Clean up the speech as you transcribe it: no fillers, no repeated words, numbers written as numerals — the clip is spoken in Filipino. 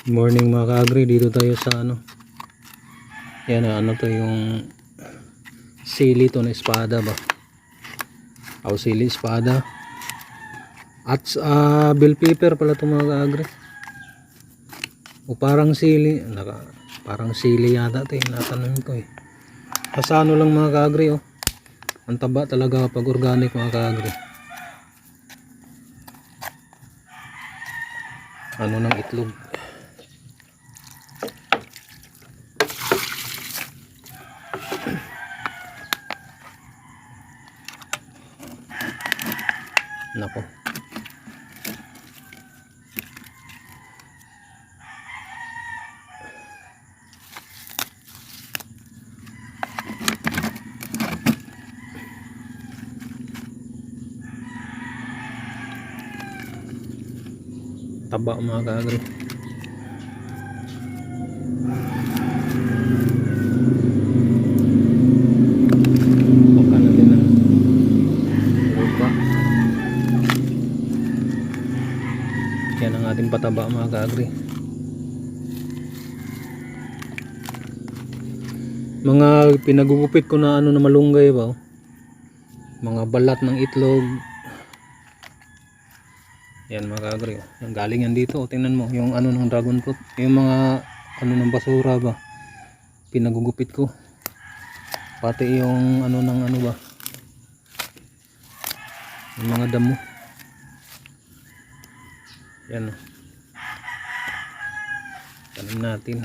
Morning mga ka-agri, dito tayo sa ano. Yan ano to, yung sili to na espada ba? O sili espada. At bell pepper pala to mga ka-agri. O parang sili, parang sili yata to, natanong ko eh. Sa ano lang mga ka-agri oh. Ang taba talaga pag organic mga ka-agri. Ano ng itlog. Nako. Taba mga ka-agri. Baka natin ng lupa. Yan ang ating pataba mga ka-agri. Mga pinagugupit ko na ano na malunggay ba oh. Mga balat ng itlog. Yan mga ka-agri oh. Yung galing yan dito oh. Tingnan mo yung ano ng dragon fruit, yung mga ano ng basura ba pinagugupit ko, pati yung ano ng ano ba, yung mga damo. Yan oh. Tanim natin.